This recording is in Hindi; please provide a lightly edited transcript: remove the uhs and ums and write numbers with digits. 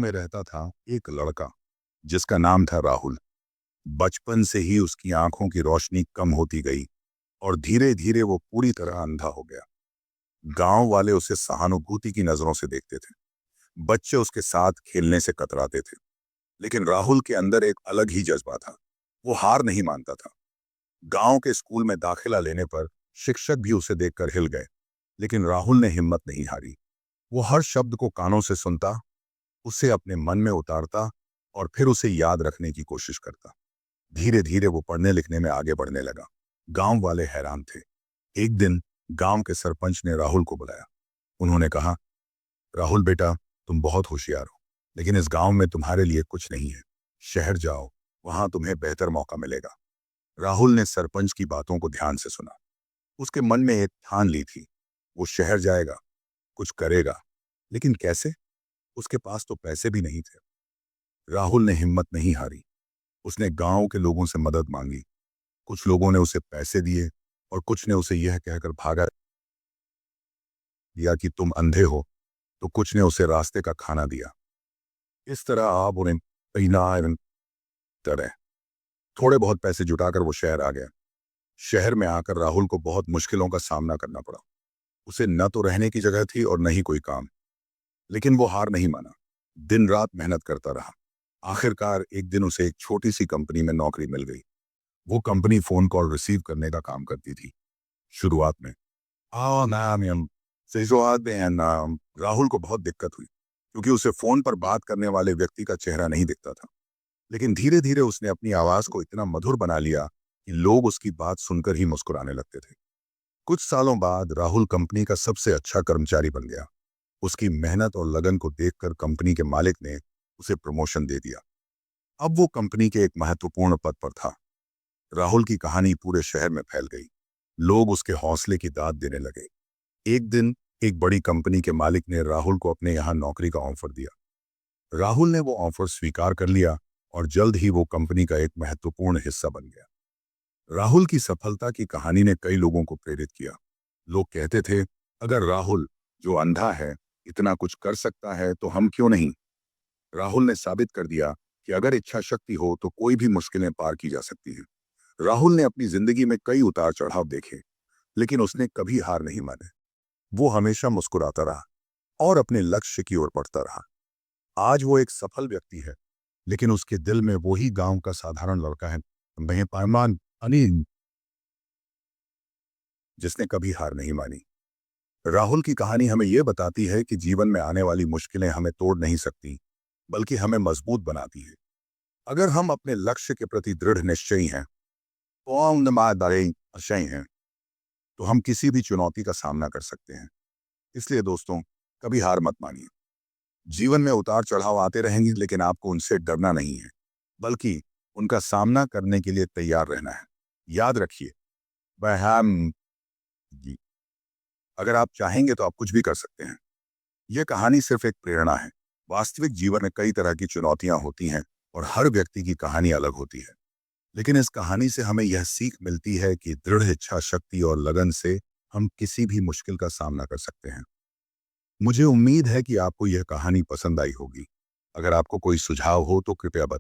में रहता था एक लड़का जिसका नाम था राहुल। बचपन से ही उसकी आंखों की रोशनी कम होती गई और धीरे धीरे वो पूरी तरह अंधा हो गया। गांव वाले उसे सहानुभूति की नजरों से देखते थे। बच्चे उसके साथ खेलने से कतराते थे, लेकिन राहुल के अंदर एक अलग ही जज्बा था। वो हार नहीं मानता था। गांव के स्कूल में दाखिला लेने पर शिक्षक भी उसे देखकर हिल गए, लेकिन राहुल ने हिम्मत नहीं हारी। वो हर शब्द को कानों से सुनता, उसे अपने मन में उतारता और फिर उसे याद रखने की कोशिश करता। धीरे धीरे वो पढ़ने लिखने में आगे बढ़ने लगा। गांव वाले हैरान थे। एक दिन गांव के सरपंच ने राहुल को बुलाया। उन्होंने कहा, राहुल बेटा, तुम बहुत होशियार हो, लेकिन इस गांव में तुम्हारे लिए कुछ नहीं है। शहर जाओ, वहां तुम्हें बेहतर मौका मिलेगा। राहुल ने सरपंच की बातों को ध्यान से सुना। उसके मन में एक ठान ली थी, वो शहर जाएगा, कुछ करेगा, लेकिन कैसे? उसके पास तो पैसे भी नहीं थे। राहुल ने हिम्मत नहीं हारी। उसने गांव के लोगों से मदद मांगी। कुछ लोगों ने उसे पैसे दिए और कुछ ने उसे यह कहकर भागा दिया कि तुम अंधे हो, तो कुछ ने उसे रास्ते का खाना दिया। इस तरह आप उन्हें तरह थोड़े बहुत पैसे जुटाकर वो शहर आ गया। शहर में आकर राहुल को बहुत मुश्किलों का सामना करना पड़ा। उसे न तो रहने की जगह थी और न ही कोई काम, लेकिन वो हार नहीं माना। दिन रात मेहनत करता रहा। आखिरकार एक दिन उसे एक छोटी सी कंपनी में नौकरी मिल गई। वो कंपनी फोन कॉल रिसीव करने का काम करती थी। शुरुआत में शुरुआत में राहुल को बहुत दिक्कत हुई, क्योंकि उसे फोन पर बात करने वाले व्यक्ति का चेहरा नहीं दिखता था। लेकिन धीरे धीरे उसने अपनी आवाज को इतना मधुर बना लिया कि लोग उसकी बात सुनकर ही मुस्कुराने लगते थे। कुछ सालों बाद राहुल कंपनी का सबसे अच्छा कर्मचारी बन गया। उसकी मेहनत और लगन को देखकर कंपनी के मालिक ने उसे प्रमोशन दे दिया। अब वो कंपनी के एक महत्वपूर्ण पद पर था। राहुल की कहानी पूरे शहर में फैल गई। लोग उसके हौसले की दाद देने लगे। एक दिन एक बड़ी कंपनी के मालिक ने राहुल को अपने यहाँ नौकरी का ऑफर दिया। राहुल ने वो ऑफर स्वीकार कर लिया और जल्द ही वो कंपनी का एक महत्वपूर्ण हिस्सा बन गया। राहुल की सफलता की कहानी ने कई लोगों को प्रेरित किया। लोग कहते थे, अगर राहुल, जो अंधा है, इतना कुछ कर सकता है तो हम क्यों नहीं? राहुल ने साबित कर दिया कि अगर इच्छा शक्ति हो तो कोई भी मुश्किलें पार की जा सकती हैं। राहुल ने अपनी जिंदगी में कई उतार चढ़ाव देखे, लेकिन उसने कभी हार नहीं माने। वो हमेशा मुस्कुराता रहा और अपने लक्ष्य की ओर बढ़ता रहा। आज वो एक सफल व्यक्ति है, लेकिन उसके दिल में वही गांव का साधारण लड़का है, वही पायमान अनिल, जिसने कभी हार नहीं मानी। राहुल की कहानी हमें यह बताती है कि जीवन में आने वाली मुश्किलें हमें तोड़ नहीं सकती, बल्कि हमें मजबूत बनाती है। अगर हम अपने लक्ष्य के प्रति दृढ़ निश्चयी हैं, अशय हैं, तो हम किसी भी चुनौती का सामना कर सकते हैं। इसलिए दोस्तों, कभी हार मत मानिए। जीवन में उतार चढ़ाव आते रहेंगे, लेकिन आपको उनसे डरना नहीं है, बल्कि उनका सामना करने के लिए तैयार रहना है। याद रखिए, वह हम जी, अगर आप चाहेंगे तो आप कुछ भी कर सकते हैं। यह कहानी सिर्फ एक प्रेरणा है। वास्तविक जीवन में कई तरह की चुनौतियां होती हैं और हर व्यक्ति की कहानी अलग होती है। लेकिन इस कहानी से हमें यह सीख मिलती है कि दृढ़ इच्छा शक्ति और लगन से हम किसी भी मुश्किल का सामना कर सकते हैं। मुझे उम्मीद है कि आपको यह कहानी पसंद आई होगी। अगर आपको कोई सुझाव हो तो कृपया बताएं।